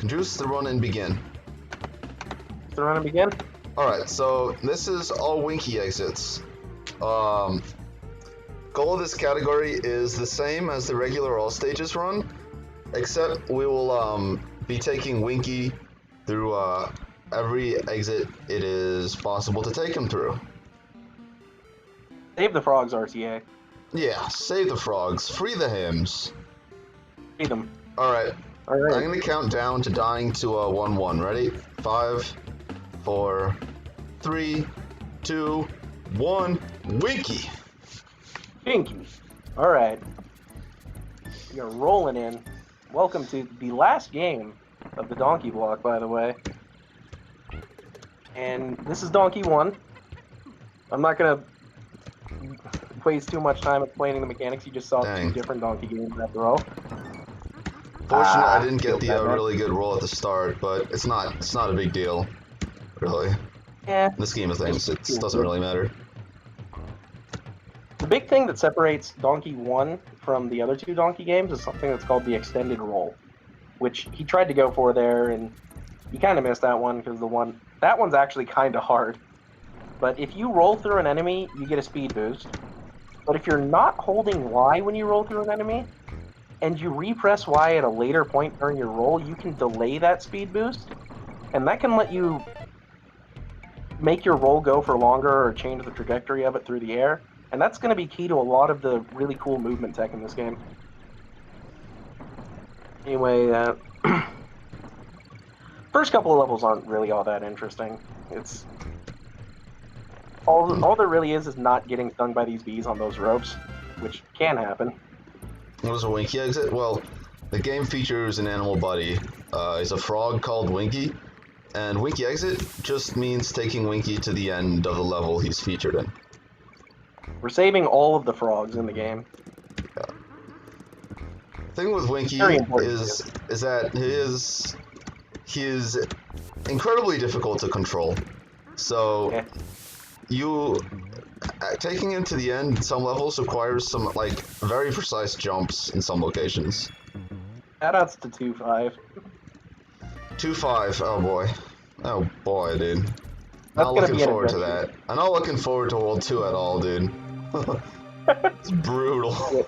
Juice the run and begin. The run and begin? Alright, so this is all Winky exits. Goal of this category is the same as the regular all stages run, except we will be taking Winky through every exit it is possible to take him through. Save the frogs, RTA. Yeah, save the frogs, free the hymns. Free them. Alright, Alright. I'm gonna count down to dying to 1-1. Ready? 5, 4, 3, 2, 1. Winky! Winky. Alright. We are rolling in. Welcome to the last game of the Donkey Block, by the way. And this is Donkey 1. I'm not gonna waste too much time explaining the mechanics. You just saw two different Donkey games after all. Fortunately, I didn't get the really good roll at the start, but it's not a big deal, really. Yeah. In the scheme of things, it doesn't really matter. The big thing that separates Donkey 1 from the other two Donkey games is something that's called the extended roll, which he tried to go for there, and he kind of missed that one because that one's actually kind of hard. But if you roll through an enemy, you get a speed boost. But if you're not holding Y when you roll through an enemy, and you repress Y at a later point during your roll, you can delay that speed boost, and that can let you make your roll go for longer or change the trajectory of it through the air, and that's going to be key to a lot of the really cool movement tech in this game. Anyway, first couple of levels aren't really all that interesting. It's all there really is not getting stung by these bees on those ropes, which can happen. What is a Winky exit? Well, the game features an animal buddy. He's a frog called Winky, and Winky exit just means taking Winky to the end of the level he's featured in. We're saving all of the frogs in the game. Yeah. The thing with Winky is that he is incredibly difficult to control. So taking him to the end in some levels requires some like very precise jumps in some locations. Shoutouts to 2-5. 2-5, oh boy. Oh boy, dude. That's Not looking forward to that. I'm not looking forward to World 2 at all, dude. It's brutal. Yeah,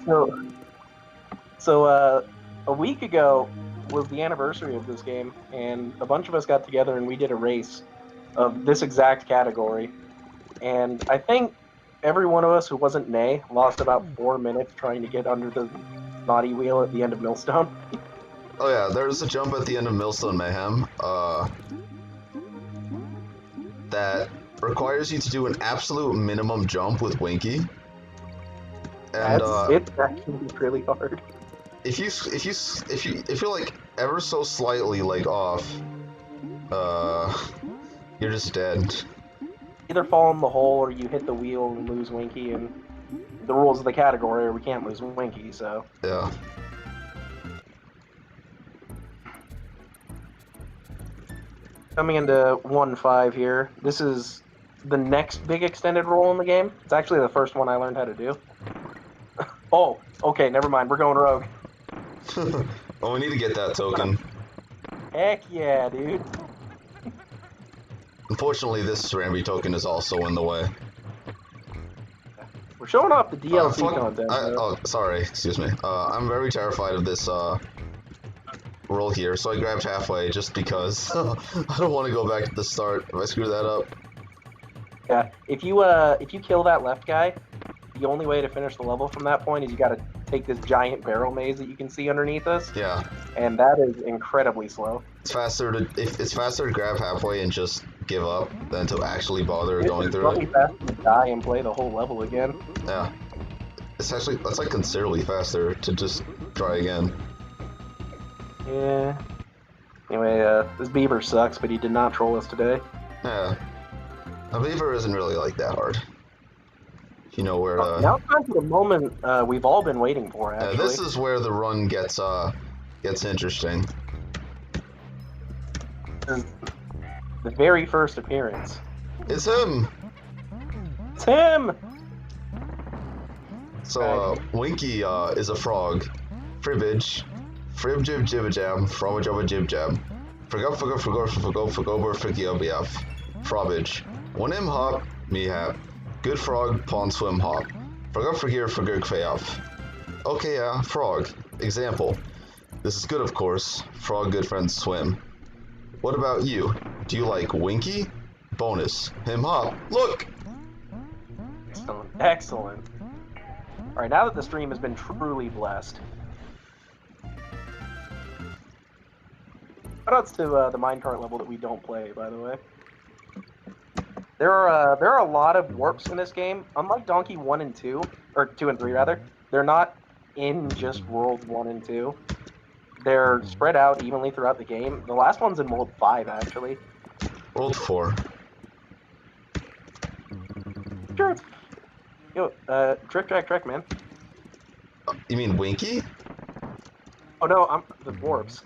so a week ago was the anniversary of this game, and a bunch of us got together and we did a race of this exact category. And I think every one of us who wasn't Nay lost about 4 minutes trying to get under the naughty wheel at the end of Millstone. Oh yeah, there's a jump at the end of Millstone Mayhem, that requires you to do an absolute minimum jump with Winky. And it's actually really hard. If you're like ever so slightly like off, you're just dead. Either fall in the hole or you hit the wheel and lose Winky, and the rules of the category are we can't lose Winky, so. Yeah. Coming into 1-5 here, this is the next big extended roll in the game. It's actually the first one I learned how to do. Oh, okay, never mind, we're going rogue. Oh, we need to get that token. Heck yeah, dude. Unfortunately, this Ramby token is also in the way. We're showing off the DLC content. Oh, sorry, excuse me. I'm very terrified of this roll here, so I grabbed halfway just because I don't want to go back to the start if I screw that up. Yeah, if you kill that left guy, the only way to finish the level from that point is you gotta take this giant barrel maze that you can see underneath us. Yeah. And that is incredibly slow. It's faster to grab halfway and just give up than to actually bother going through it. It's probably faster to die and play the whole level again. Yeah. That's like considerably faster to just try again. Yeah. Anyway, this beaver sucks, but he did not troll us today. Yeah. A beaver isn't really like that hard. You know where now it's time for the moment we've all been waiting for, actually. This is where the run gets interesting. The very first appearance. It's him! It's him! So, Winky is a frog. Fribbage. Frib jib jib jab, frobba jabba jib jab. Frigobberfigiobf. Frobage. One him hop, me hap. Good frog, pond swim hop. Frigobfrigir. Okay, yeah, frog. Example. This is good, of course. Frog good friends swim. What about you? Do you like Winky? Bonus. Him hop. Look! Excellent. Excellent. Alright, now that the stream has been truly blessed. Shoutouts to the minecart level that we don't play, by the way. There are a lot of warps in this game. Unlike Donkey 1 and 2, or 2 and 3 rather, they're not in just World 1 and 2. They're spread out evenly throughout the game. The last one's in World 5, actually. World 4. Sure. Yo, Trick Track Trek, man. You mean Winky? Oh no, I'm the warps.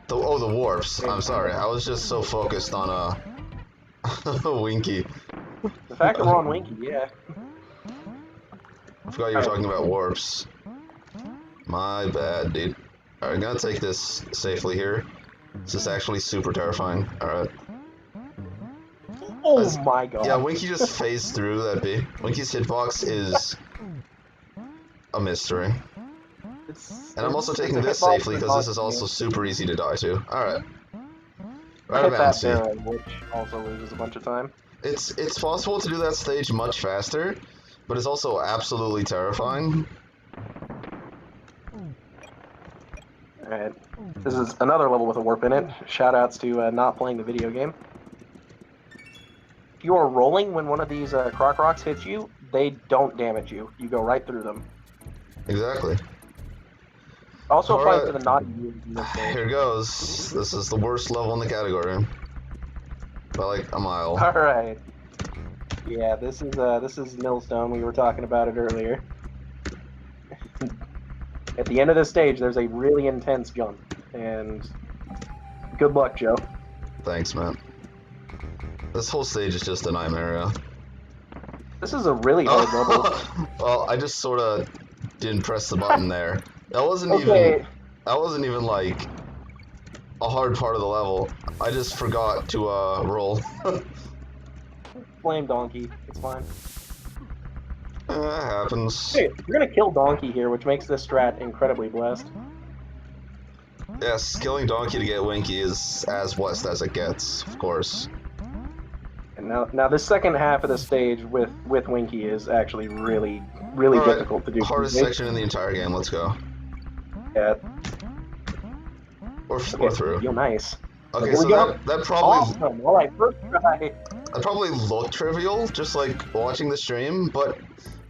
The warps. I'm sorry. I was just so focused on Winky. The fact that we're on Winky, yeah. I forgot you were talking about warps. My bad, dude. Alright, I'm gonna take this safely here. This is actually super terrifying. Alright. Oh my god. Yeah, Winky just phased through that bee. Winky's hitbox is a mystery. And I'm also taking this safely because this is also super easy to die to. Alright. Right hit of that Ansi. barrel, which also loses a bunch of time. It's possible to do that stage much faster, but it's also absolutely terrifying. Alright. This is another level with a warp in it. Shoutouts to not playing the video game. If you are rolling when one of these croc rocks hits you, they don't damage you. You go right through them. Exactly. Also apply Alright. for the naughty moves in this game. Here goes. This is the worst level in the category. By like a mile. Alright. Yeah, this is Millstone. We were talking about it earlier. At the end of this stage, there's a really intense jump, and good luck, Joe. Thanks, man. This whole stage is just a nightmare. Yeah. This is a really hard level. Well, I just sort of didn't press the button there. That wasn't Okay. even like a hard part of the level. I just forgot to roll. Blame Donkey. It's fine. Happens. Hey, you're gonna kill Donkey here, which makes this strat incredibly blessed. Yes, killing Donkey to get Winky is as blessed as it gets, of course. And now this second half of the stage with Winky is actually really Alright, difficult to do. Hardest section in the entire game. Let's go. Yeah. Or Okay, through. feel nice. Okay, Here we so go. that probably Awesome. All right, first try. that probably looked trivial, just like watching the stream, but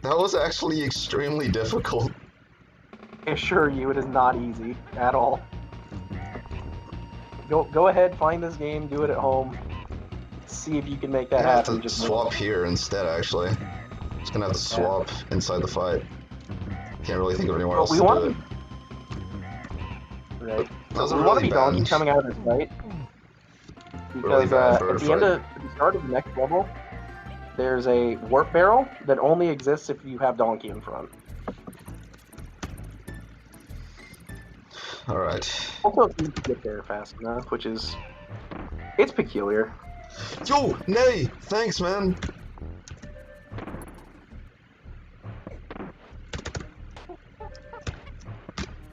that was actually extremely difficult. I assure you, it is not easy at all. Go ahead, find this game, do it at home. See if you can make that I have happen. to swap here instead, actually. Just gonna have to swap inside the fight. Can't really think of anywhere else to do it. Right. That was So a we want to really be Donkey bad- coming out of this fight. Really Because bad at bird the end fight. at the start of the next level, there's a warp barrel that only exists if you have Donkey in front. Alright. Also, if you can get there fast enough, which is... It's peculiar. Yo, nay! Thanks, man!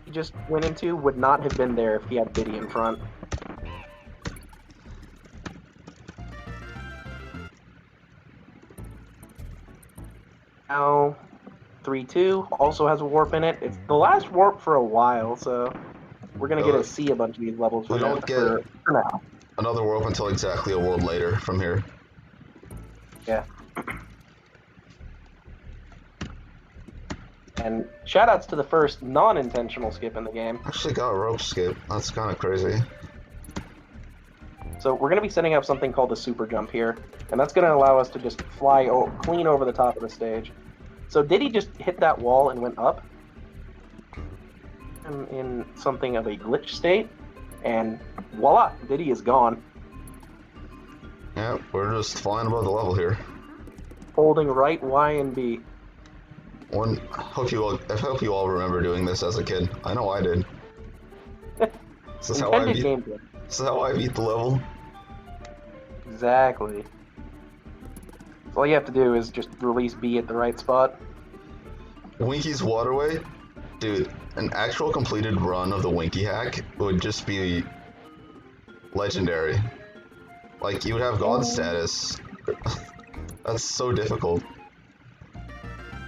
He just went into would not have been there if he had Diddy in front. Now, 3-2 also has a warp in it. It's the last warp for a while, so we're gonna get to see a bunch of these levels We don't get for now. another warp until exactly a world later from here. Yeah. And shoutouts to the first non-intentional skip in the game. Actually got a rope skip. That's kind of crazy. So we're going to be setting up something called the super jump here, and that's going to allow us to just fly clean over the top of the stage. So did he just hit that wall and went up? In something of a glitch state, and voila, Diddy is gone. Yeah, we're just flying above the level here. Holding right Y and B. I hope you all remember doing this as a kid. I know I did. This is how I Intended beat. gameplay. This is how I beat the level. Exactly. So all you have to do is just release B at the right spot. Winky's Waterway, dude. An actual completed run of the Winky hack would just be legendary. Like you would have god status. That's so difficult.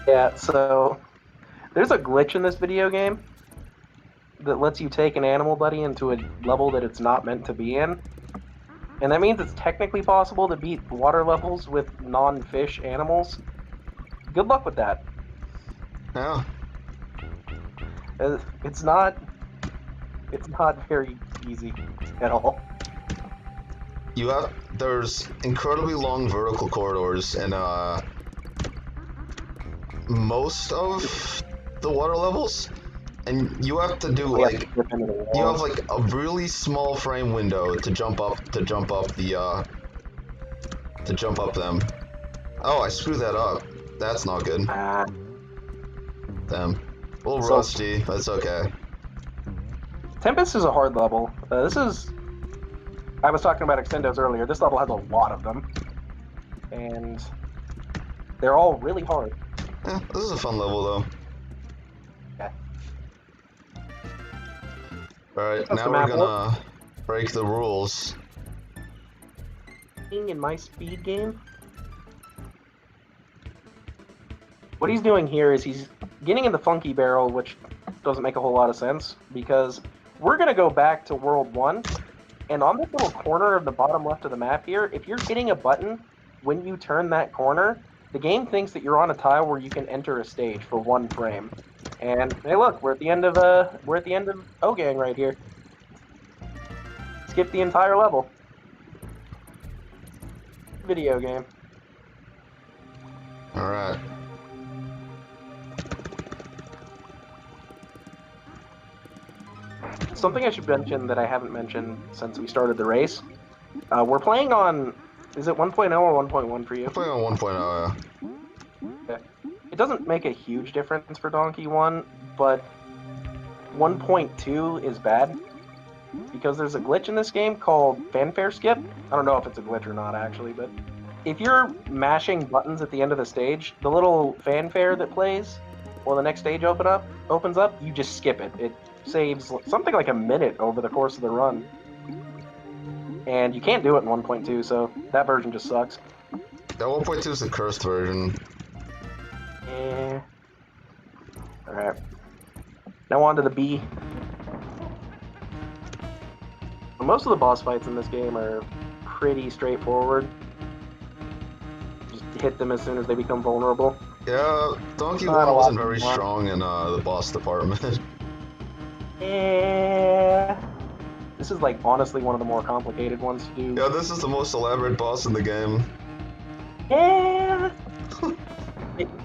Yeah, so there's a glitch in this video game that lets you take an animal buddy into a level that it's not meant to be in. And that means it's technically possible to beat water levels with non-fish animals. Good luck with that. Yeah. It's not very easy at all. There's incredibly long vertical corridors in most of the water levels, and you have to do like you have like a really small frame window to jump up them. Oh, I screwed that up. That's not good. Damn. A little rusty. That's okay. Tempest is a hard level. I was talking about extendos earlier. This level has a lot of them, and they're all really hard. Yeah, this is a fun level though. Yeah. Alright, now we're gonna break the rules. In my speed game, what he's doing here is he's getting in the funky barrel, which doesn't make a whole lot of sense, because we're gonna go back to World 1, and on this little corner of the bottom left of the map here, if you're hitting a button when you turn that corner, the game thinks that you're on a tile where you can enter a stage for 1 frame. And hey, look, we're at the end of O-Gang right here. Skip the entire level. Video game. All right. Something I should mention that I haven't mentioned since we started the race. We're playing on. Is it 1.0 or 1.1 for you? We're playing on 1.0, yeah. It doesn't make a huge difference for Donkey 1, but 1.2 is bad. Because there's a glitch in this game called fanfare skip. I don't know if it's a glitch or not, actually, but if you're mashing buttons at the end of the stage, the little fanfare that plays while the next stage opens up, you just skip it. It saves something like a minute over the course of the run. And you can't do it in 1.2, so that version just sucks. That 1.2 is the cursed version. Yeah. Alright. Now on to the B. Most of the boss fights in this game are pretty straightforward. Just hit them as soon as they become vulnerable. Yeah, Donkey 1 wasn't very strong in the boss department. Yeah. This is like honestly one of the more complicated ones to do. Yeah, this is the most elaborate boss in the game. Yeah.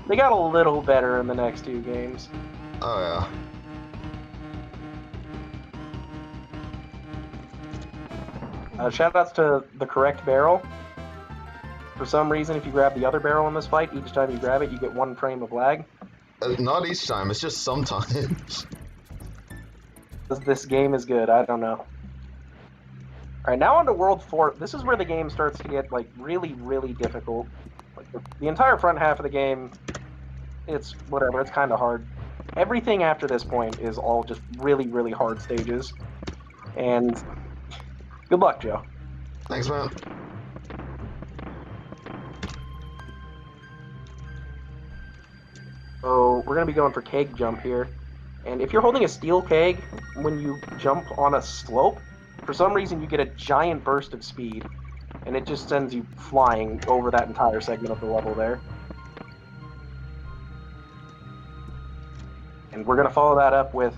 They got a little better in the next 2 games. Oh yeah. Shoutouts to the correct barrel. For some reason, if you grab the other barrel in this fight, each time you grab it, you get 1 frame of lag. Not each time, it's just sometimes. This game is good, I don't know. Alright, now on to World 4. This is where the game starts to get, like, really, really difficult. Like, the entire front half of the game, it's whatever, it's kind of hard. Everything after this point is all just really, really hard stages. And good luck, Joe. Thanks, man. So we're going to be going for keg jump here. And if you're holding a steel keg, when you jump on a slope, for some reason you get a giant burst of speed. And it just sends you flying over that entire segment of the level there. And we're going to follow that up with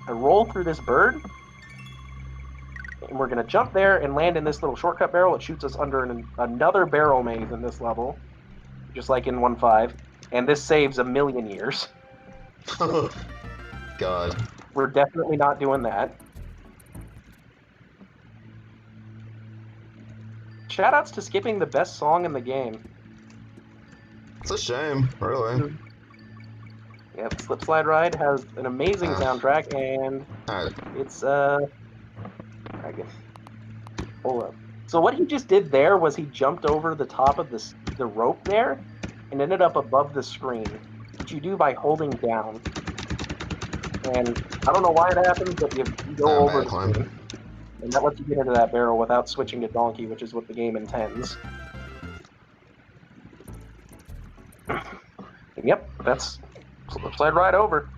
a roll through this bird. And we're going to jump there and land in this little shortcut barrel. It shoots us under another barrel maze in this level, just like in 1.5. And this saves 1,000,000 years. God. We're definitely not doing that. Shoutouts to skipping the best song in the game. It's a shame, really. Yep, Slip Slide Ride has an amazing soundtrack, and it's I guess. Hold up. So what he just did there was he jumped over the top of the rope there and ended up above the screen, which you do by holding down. And I don't know why it happens, but you go over the screen. And that lets you get into that barrel without switching to donkey, which is what the game intends. And yep, that's slide right over.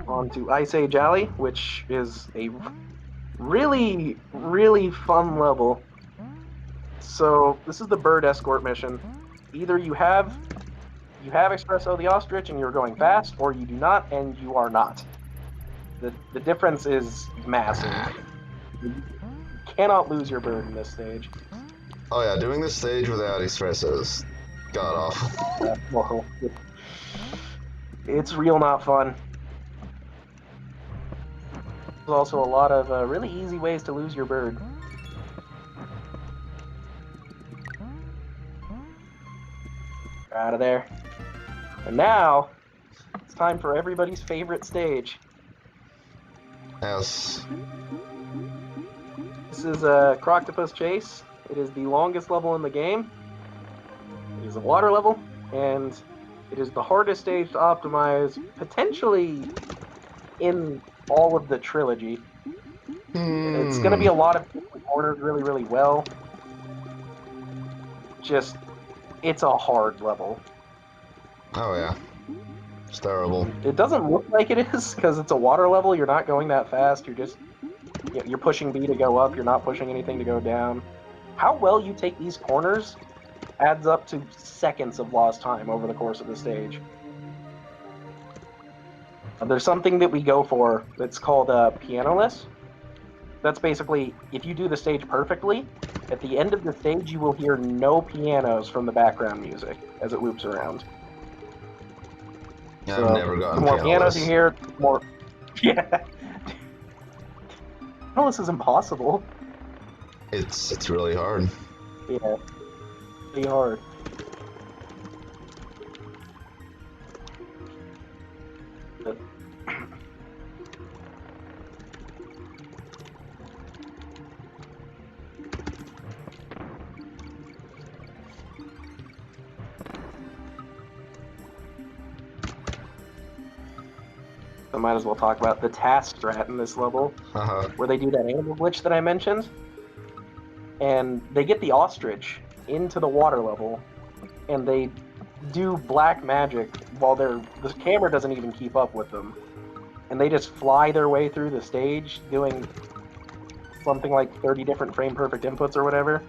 On to Ice Age Alley, which is a really, really fun level. So this is the bird escort mission. Either you have Espresso the Ostrich and you're going fast, or you do not and you are not. The difference is massive. You cannot lose your bird in this stage. Oh yeah, doing this stage without Espresso is god awful. Well, it's real not fun. There's also a lot of really easy ways to lose your bird. Out of there. And now, it's time for everybody's favorite stage. Yes. This is a Croctopus Chase. It is the longest level in the game. It is a water level, and it is the hardest stage to optimize, potentially in all of the trilogy. It's going to be a lot of people ordered really, really well. Just, it's a hard level. Oh yeah. It's terrible. It doesn't look like it is, because it's a water level. You're not going that fast. You're pushing B to go up. You're not pushing anything to go down. How well you take these corners adds up to seconds of lost time over the course of the stage. There's something that we go for that's called pianoless. That's basically, if you do the stage perfectly, at the end of the stage you will hear no pianos from the background music as it loops around. Yeah, So, I've never gotten the more pianos pianoless. you hear, the more... Yeah. Pianoless is impossible. It's really hard. Yeah. Pretty hard. But... I might as well talk about the task strat in this level, where they do that animal glitch that I mentioned, and they get the ostrich into the water level, and they do black magic while the camera doesn't even keep up with them, and they just fly their way through the stage doing something like 30 different frame perfect inputs or whatever.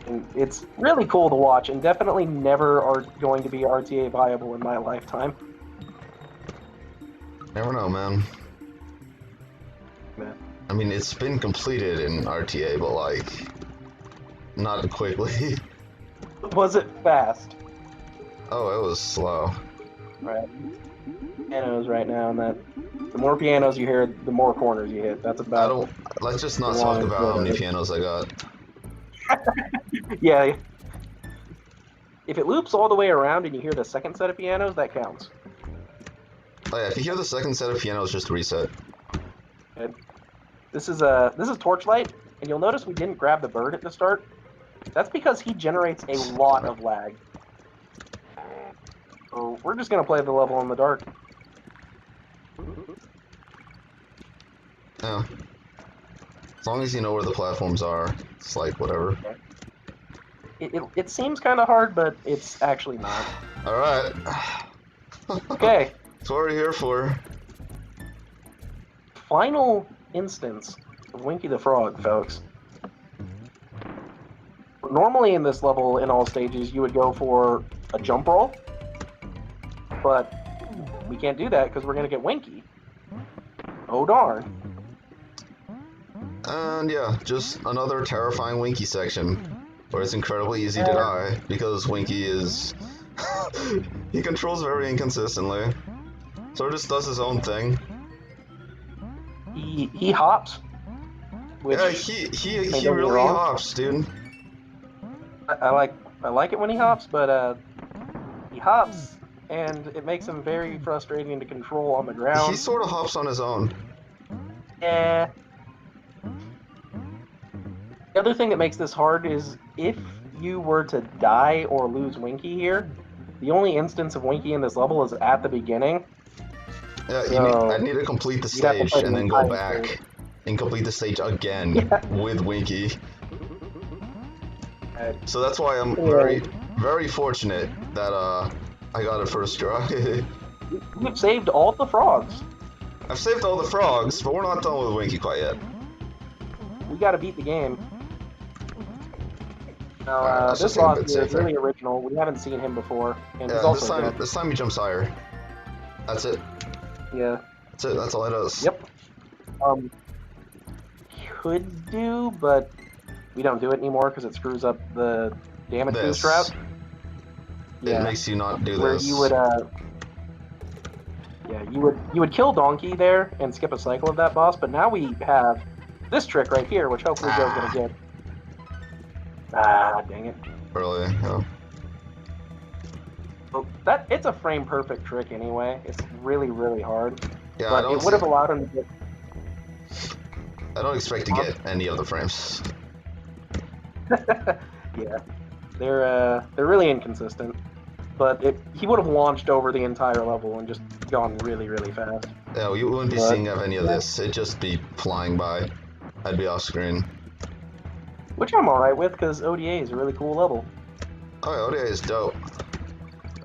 And it's really cool to watch, and definitely never are going to be RTA viable in my lifetime. Never know, man. Man. I mean, it's been completed in RTA, but like, not quickly. Was it fast? Oh, it was slow. Right. Pianos right now, and that the more pianos you hear, the more corners you hit. That's about. Let's just not talk about how many pianos I got. Yeah. If it loops all the way around and you hear the second set of pianos, that counts. Oh yeah, if you hear the second set of pianos, just reset. Okay. This is Torchlight, and you'll notice we didn't grab the bird at the start. That's because he generates a lot of lag. So we're just gonna play the level in the dark. Yeah. As long as you know where the platforms are, it's like whatever. It seems kind of hard, but it's actually not. All right. Okay. That's what we're here for. Final instance of Winky the Frog, folks. Normally in this level, in all stages, you would go for a jump roll, but we can't do that because we're gonna get Winky. Oh darn. And yeah, just another terrifying Winky section, where it's incredibly easy to die, because Winky is... he controls very inconsistently. So just does his own thing. He hops. Which Yeah, he really hops, dude. I like it when he hops, but he hops and it makes him very frustrating to control on the ground. He sort of hops on his own. Yeah. The other thing that makes this hard is if you were to die or lose Winky here, the only instance of Winky in this level is at the beginning. Yeah, So I need to complete the you'd have to play stage the and then go entire back stage. and complete the stage again Yeah. with Winky. Uh, So that's why I'm anyway, very fortunate that I got it first try. we've saved all the frogs. I've saved all the frogs, but we're not done with Winky quite yet. We got to beat the game. Now, Alright, let's this just take a boss bit here is safer. really original. We haven't seen him before, and he's Yeah, also dead. this time he jumps higher. That's it. Yeah. That's it. That's all it does. Yep. Could do, but we don't do it anymore because it screws up the damage boost route. It makes you not do where this. you would, yeah, you would kill Donkey there and skip a cycle of that boss. But now we have this trick right here, which hopefully Joe's gonna get. Ah, dang it. Really, yeah. Well, it's a frame perfect trick anyway. It's really, really hard. Yeah, But it would have allowed him to get. I don't expect to get any of the frames. Yeah, they're really inconsistent. But he would have launched over the entire level and just gone really, really fast. Yeah, you wouldn't be seeing any of this. It'd just be flying by. I'd be off screen. Which I'm alright with, because ODA is a really cool level. Oh, yeah, ODA is dope.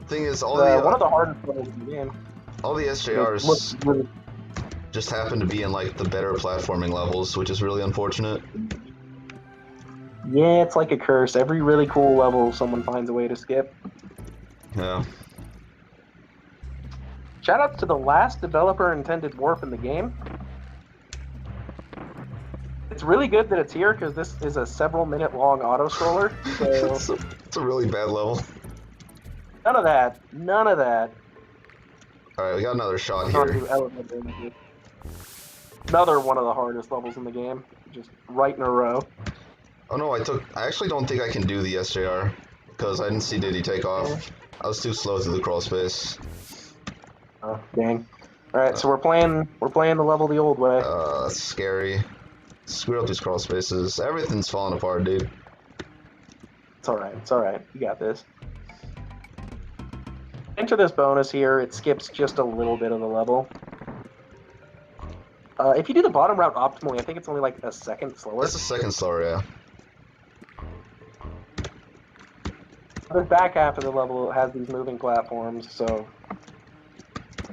Thing is, one of the hardest levels in the game. All the SJRs Really... just happen to be in like the better platforming levels, which is really unfortunate. Yeah, it's like a curse. Every really cool level, someone finds a way to skip. Yeah. Shout out to the last developer intended warp in the game. It's really good that it's here because this is a several-minute long auto-scroller. So it's a really bad level. None of that. None of that. Alright, we got another shot here. Another one of the hardest levels in the game. Just right in a row. Oh no, I actually don't think I can do the SJR because I didn't see Diddy take off. I was too slow through the crawl space. Oh, dang. Alright, so we're playing the level the old way. That's scary. Screw up these crawl spaces. Everything's falling apart, dude. It's alright, it's alright. You got this. Enter this bonus here, it skips just a little bit of the level. If you do the bottom route optimally, I think it's only like a second slower. It's a second slower, yeah. The back half of the level has these moving platforms, so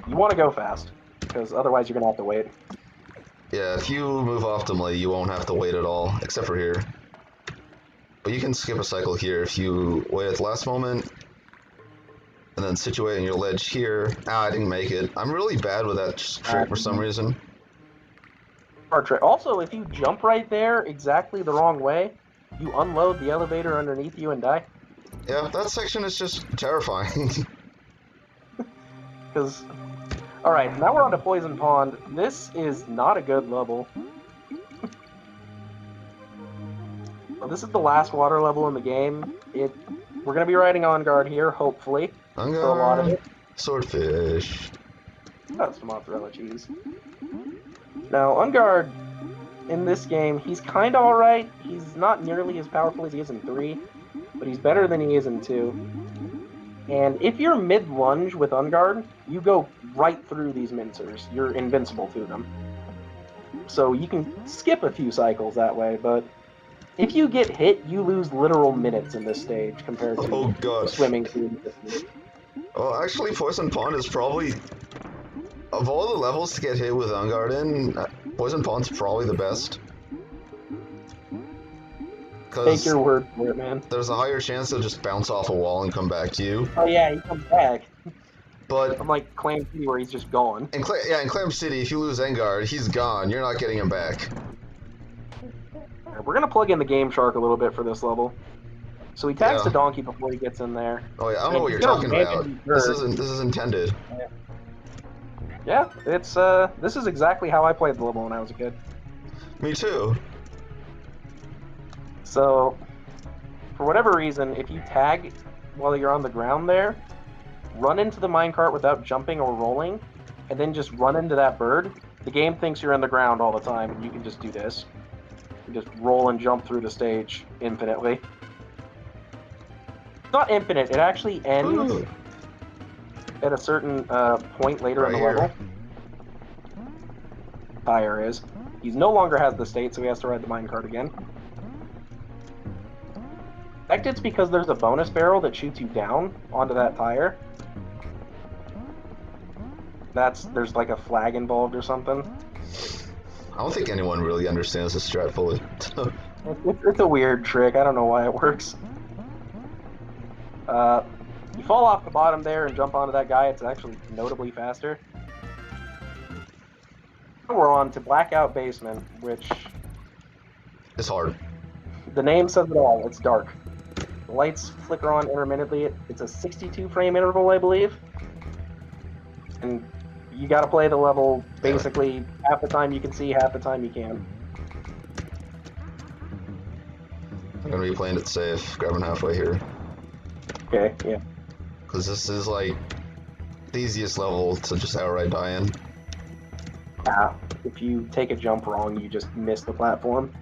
you want to go fast, because otherwise you're going to have to wait. Yeah, if you move optimally, you won't have to wait at all, except for here. But you can skip a cycle here if you wait at the last moment, and then situating your ledge here. Ah, I didn't make it. I'm really bad with that trick for some reason. Hard trick. Also, if you jump right there exactly the wrong way, you unload the elevator underneath you and die. Yeah, that section is just terrifying. Because, alright, now we're on to Poison Pond. This is not a good level. Well, this is the last water level in the game. We're going to be riding On Guard here, hopefully. On For a lot of it. Swordfish. That's some mozzarella cheese. Now, On Guard, in this game, he's kind of alright. He's not nearly as powerful as he is in 3, but he's better than he is in 2. And if you're mid-lunge with On Guard, you go right through these mincers. You're invincible to them. So you can skip a few cycles that way, but if you get hit, you lose literal minutes in this stage compared to swimming through the Well, actually, Poison Pond is probably... Of all the levels to get hit with On Guard in, Poison Pond's probably the best. Take your word for it, man. There's a higher chance he'll just bounce off a wall and come back to you. Oh yeah, he comes back. But unlike Clam City where he's just gone. In Clam City, if you lose Engard, he's gone. You're not getting him back. We're gonna plug in the Game Shark a little bit for this level. So he tags the donkey before he gets in there. Oh yeah, I don't know what you're talking about. This is intended. Yeah, it's this is exactly how I played the level when I was a kid. Me too. So, for whatever reason, if you tag while you're on the ground there, run into the minecart without jumping or rolling, and then just run into that bird, the game thinks you're in the ground all the time, and you can just do this. You just roll and jump through the stage infinitely. It's not infinite, it actually ends Ooh. at a certain point later in the Right level. Tire is. He no longer has the state, so he has to ride the minecart again. I think it's because there's a bonus barrel that shoots you down onto that tire. There's like a flag involved or something. I don't think anyone really understands the strat fully. It's a weird trick. I don't know why it works. You fall off the bottom there and jump onto that guy. It's actually notably faster. We're on to Blackout Basement, which... It's hard. The name says it all. It's dark. The lights flicker on intermittently. It's a 62 frame interval, I believe. And you gotta play the level basically half the time you can see, half the time you can. I'm gonna be playing it safe, grabbing halfway here. Okay, yeah. Because this is like the easiest level to just outright die in. Yeah. If you take a jump wrong, you just miss the platform.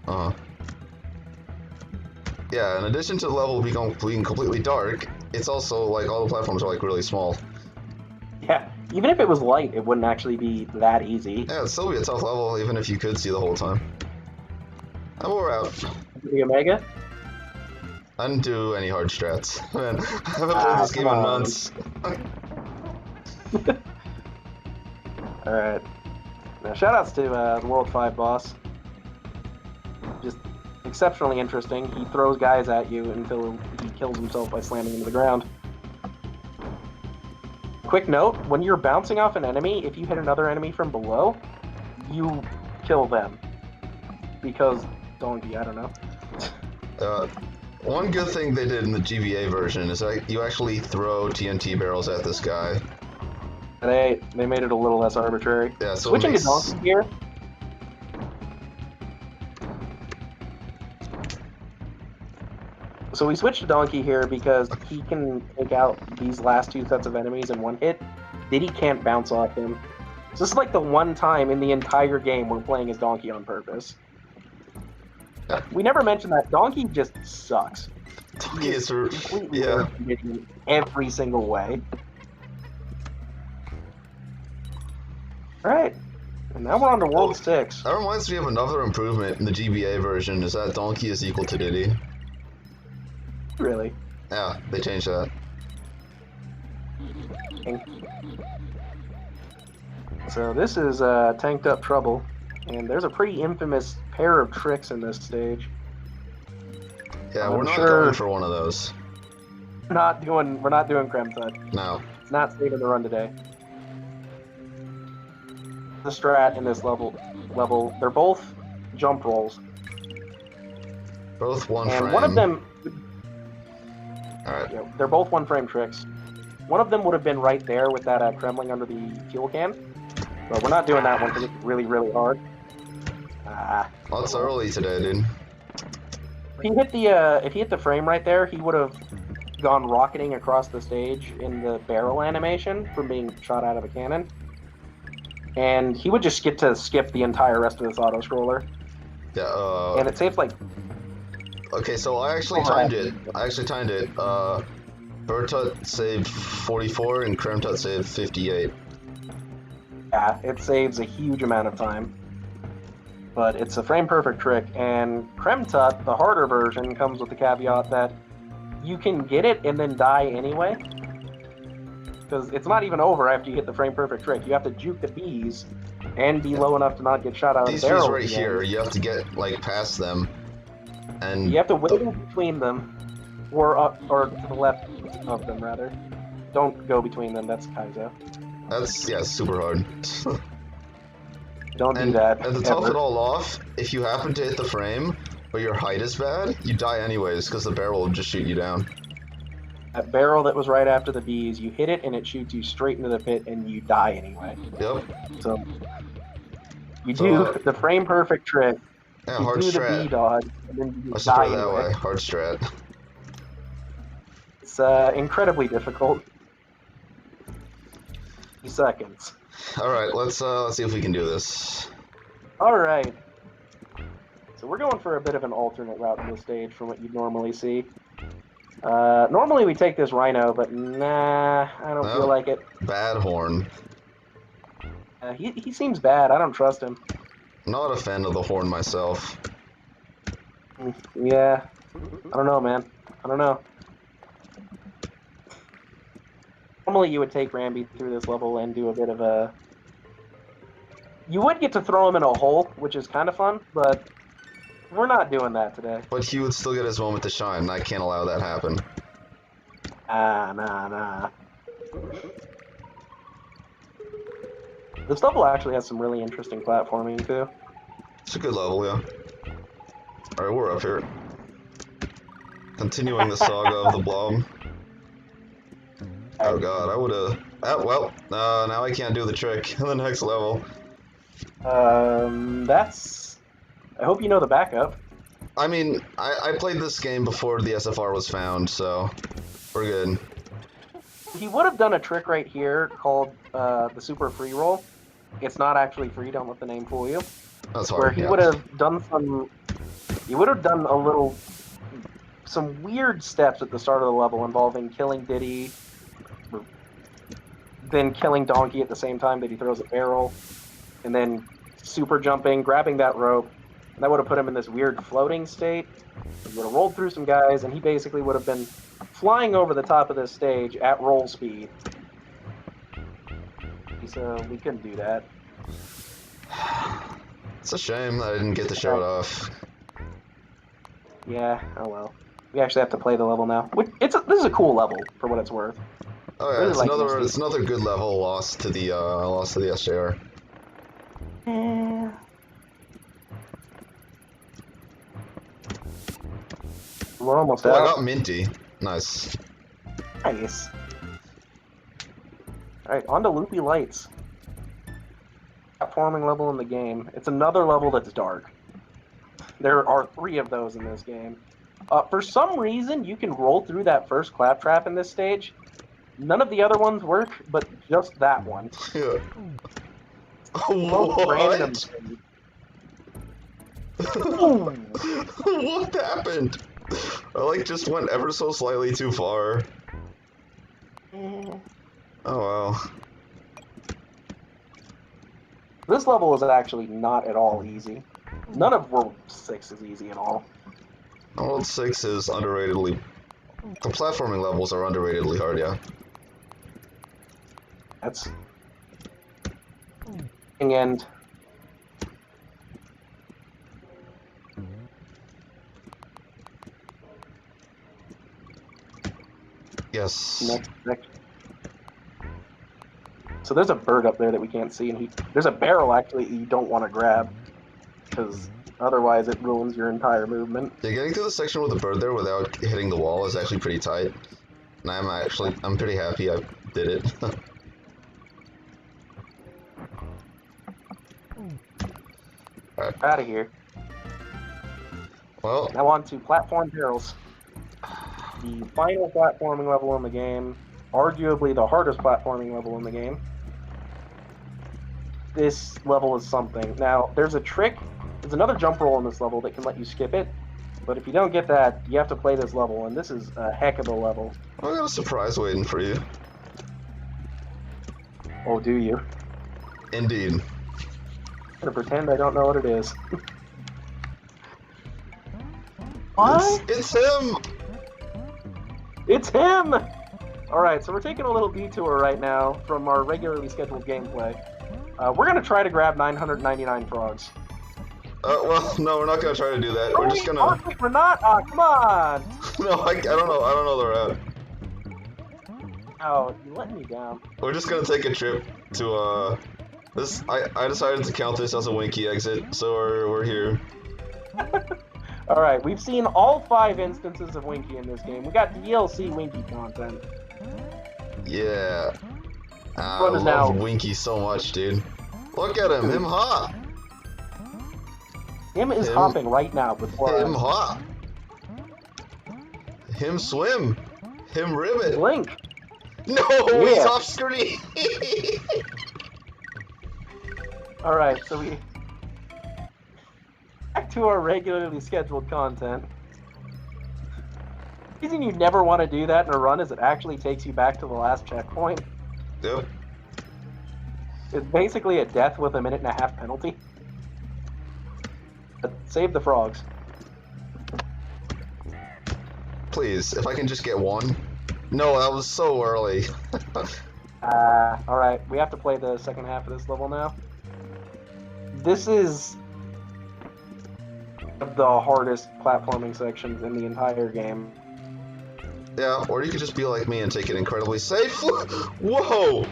Yeah, in addition to the level being completely dark, it's also like all the platforms are like really small. Yeah, even if it was light, it wouldn't actually be that easy. Yeah, it'd still be a tough level even if you could see the whole time. And we're out. The Omega? I didn't do any hard strats. Man, I haven't played this game in months. Alright. Now, shoutouts to the World 5 boss. Just exceptionally interesting. He throws guys at you until he kills himself by slamming into the ground. Quick note, when you're bouncing off an enemy, if you hit another enemy from below, you kill them. Because donkey, I don't know. One good thing they did in the GBA version is that you actually throw TNT barrels at this guy. They made it a little less arbitrary. Yeah, so Switching to donkey here. So we switched to donkey here because he can take out these last two sets of enemies in one hit. Diddy can't bounce off him. So this is like the one time in the entire game we're playing as donkey on purpose. We never mentioned that donkey just sucks. Donkey is completely in every single way. Alright, and now we're on to World 6. That reminds me of another improvement in the GBA version, is that Donkey is equal to Diddy. Really? Yeah, they changed that. So this is Tanked Up Trouble, and there's a pretty infamous pair of tricks in this stage. Yeah, we're not going for one of those. We're not doing Creme Tut. No. It's not saving the run today. The strat in this level, they're both jump rolls. Both one and frame. One of them, Alright. They're both one frame tricks. One of them would have been right there with that Kremling under the fuel can. But we're not doing that one because it's really, really hard. Well, it's early today, dude. If he hit the frame right there, he would have gone rocketing across the stage in the barrel animation from being shot out of a cannon. And he would just get to skip the entire rest of this auto-scroller. Yeah, and it saves like... Okay, so I actually timed it. Bertut saved 44 and Creme Tut saved 58. Yeah, it saves a huge amount of time. But it's a frame-perfect trick, and Creme Tut, the harder version, comes with the caveat that you can get it and then die anyway. Because it's not even over after you hit the frame-perfect trick. You have to juke the bees and be low enough to not get shot out of the barrel. These bees right here, you have to get, like, past them. And you have to wiggle between them, or to the left of them, rather. Don't go between them, that's Kaizo. That's, super hard. Don't do that. And to top it all off, if you happen to hit the frame, but your height is bad, you die anyways, because the barrel will just shoot you down. That barrel that was right after the bees, you hit it and it shoots you straight into the pit and you die anyway. Yep. So, you do the frame perfect trick. Yeah, you hard do strat. the bee dodge, and then you Let's die put it that anyway. way. Hard strat. It's incredibly difficult. 30 seconds. All right, let's see if we can do this. All right. So we're going for a bit of an alternate route in this stage from what you'd normally see. Normally we take this Rhino, but nah, I don't feel No, like it. bad horn. He seems bad. I don't trust him. Not a fan of the horn myself. Yeah. I don't know, man. I don't know. Normally you would take Ramby through this level and do a bit of a... You would get to throw him in a hole, which is kind of fun, but we're not doing that today. But he would still get his moment to shine, and I can't allow that happen. Nah. This level actually has some really interesting platforming, too. It's a good level, yeah. Alright, we're up here. Continuing the saga of the blob. Oh god, I would've... well, now I can't do the trick in the next level. That's... I hope you know the backup. I mean, I played this game before the SFR was found, so we're good. He would have done a trick right here called the Super Free Roll. It's not actually free, don't let the name fool you. That's hard, Where he yeah. would have done some... He would have done a little... Some weird steps at the start of the level involving killing Diddy, then killing Donkey at the same time that he throws a barrel, and then super jumping, grabbing that rope, and that would have put him in this weird floating state. He would have rolled through some guys, and he basically would have been flying over the top of this stage at roll speed. So we couldn't do that. It's a shame that I didn't get to show it off. Yeah, oh well. We actually have to play the level now. This is a cool level, for what it's worth. Oh yeah, Really it's like it's another good level lost to the SJR. Yeah. We're almost Oh, out. I got Minty. Nice. Nice. Alright, on to Loopy Lights. Platforming level in the game. It's another level that's dark. There are 3 of those in this game. For some reason, you can roll through that first claptrap in this stage. None of the other ones work, but just that one. Yeah. Most random What? What happened? I just went ever so slightly too far. Oh well. This level is actually not at all easy. None of World 6 is easy at all. World 6 is underratedly... The platforming levels are underratedly hard, yeah. That's... And... Yes. Next. So there's a bird up there that we can't see, and there's a barrel actually you don't want to grab, because otherwise it ruins your entire movement. Yeah, getting to the section with the bird there without hitting the wall is actually pretty tight. And I'm pretty happy I did it. Alright. Out of here. Well, Now on to platform barrels. The final platforming level in the game, arguably the hardest platforming level in the game. This level is something. Now, there's another jump roll in this level that can let you skip it, but if you don't get that, you have to play this level, and this is a heck of a level. I got a surprise waiting for you. Oh, do you? Indeed. I'm gonna pretend I don't know what it is. What? It's him! It's him! Alright, so we're taking a little detour right now from our regularly scheduled gameplay. We're gonna try to grab 999 frogs. Well, no, we're not gonna try to do that. We're just gonna... Oh, wait, we're not? Come on! No, I don't know the route. Oh, you let me down. We're just gonna take a trip to, I decided to count this as a Winky exit, so we're here. Alright, we've seen all 5 instances of Winky in this game. We got DLC Winky content. Yeah. I Run is love now. Winky so much, dude. Look at him hop! Him is hopping right now before Him hop! Him swim! Him ribbit! Link. No, Yeah. he's off screen! Alright, so we... Back to our regularly scheduled content. The reason you never want to do that in a run is it actually takes you back to the last checkpoint. Yep. It's basically a death with a 1.5-minute penalty. But save the frogs. Please, if I can just get one. No, that was so early. Alright, we have to play the second half of this level now. This is the hardest platforming sections in the entire game. Yeah, or you could just be like me and take it incredibly safe. Whoa!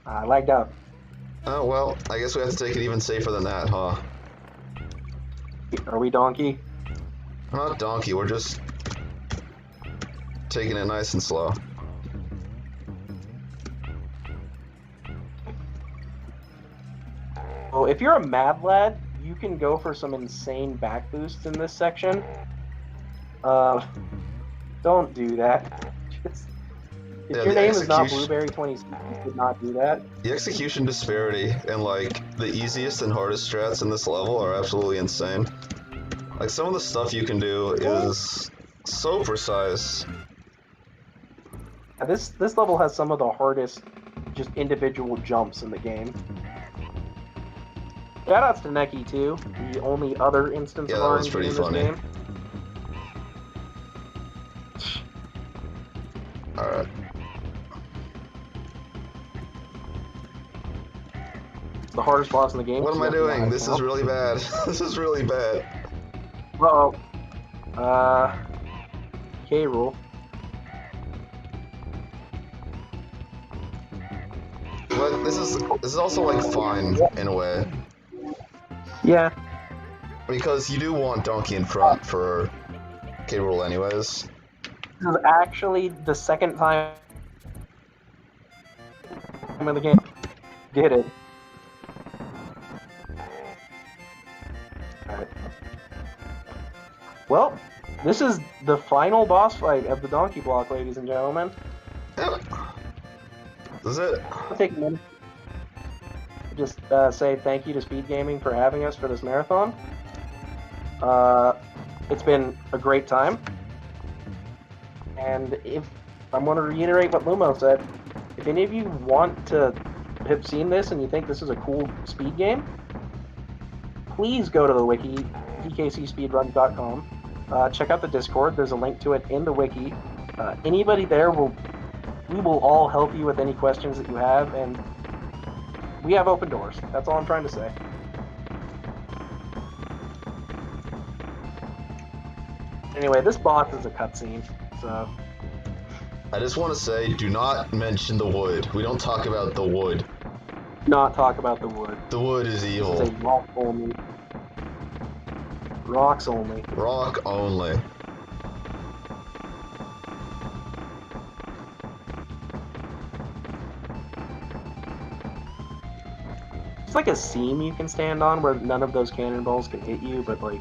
I lagged out. Oh, well, I guess we have to take it even safer than that, huh? Are we donkey? We're not donkey, we're just taking it nice and slow. Well, if you're a mad lad, you can go for some insane back boosts in this section. Don't do that. If your name is not Blueberry26, you should not do that. The execution disparity and like the easiest and hardest strats in this level are absolutely insane. Like some of the stuff you can do is so precise. This level has some of the hardest just individual jumps in the game. Shoutouts to Neki too, the only other instance of RNG in this game. Alright. It's the hardest boss in the game. What am I doing? This is really bad. This is really bad. Uh-oh. K-Rule. But this is also like fine in a way. Yeah. Because you do want Donkey in front for K-Rule anyways. This is actually the second time in the game did it. Alright. Well, this is the final boss fight of the Donkey Block, ladies and gentlemen. Yeah. This is it. I'll take a minute. Just say thank you to SpeedGaming for having us for this marathon. It's been a great time. And if I want to reiterate what Lumo said, if any of you want to have seen this and you think this is a cool speed game, please go to the wiki, dkcspeedruns.com. Check out the Discord. There's a link to it in the wiki. Anybody there we will all help you with any questions that you have, and we have open doors. That's all I'm trying to say. Anyway, this boss is a cutscene, so... I just want to say, do not mention the wood. We don't talk about the wood. Not talk about the wood. The wood is evil. This is a rock only. Rocks only. Rock only. It's like a seam you can stand on where none of those cannonballs can hit you, but like...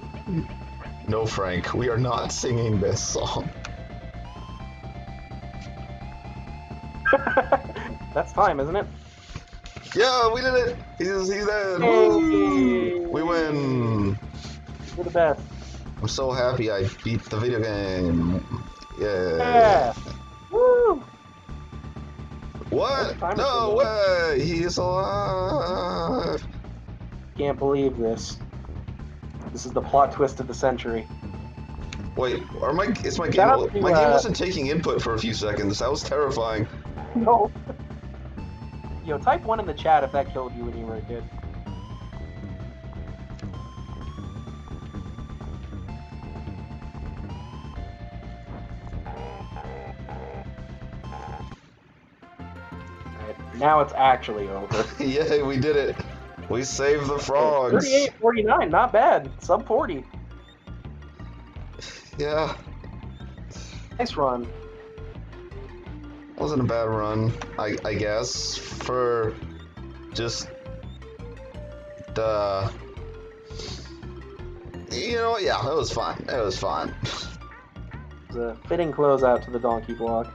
No, Frank, we are not singing this song. That's time, isn't it? Yeah, we did it! He's dead! Hey! Woo! We win! You're the best. I'm so happy I beat the video game. Yeah! Yeah! Woo! What? No way! He's alive! Can't believe this. This is the plot twist of the century. Wait, is my game? Shout out to, my game wasn't taking input for a few seconds. That was terrifying. No. Yo, type 1 in the chat if that killed you when you were a kid. Alright, now it's actually over. Yay, we did it. We saved the frogs. 38-49, not bad. Sub 40. Yeah. Nice run. Wasn't a bad run, I guess, for just the... You know, yeah, it was fine. It was fine. It's a fitting closeout to the Donkey Block.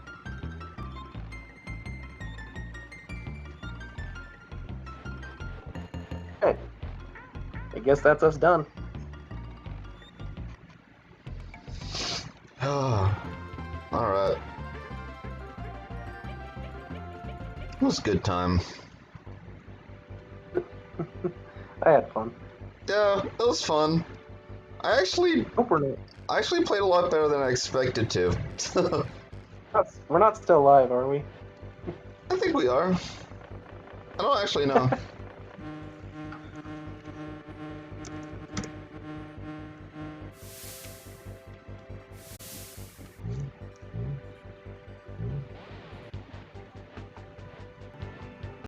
Okay. I guess that's us done. Alright. It was a good time. I had fun. Yeah, it was fun. I actually played a lot better than I expected to. We're not still live, are we? I think we are. I don't actually know.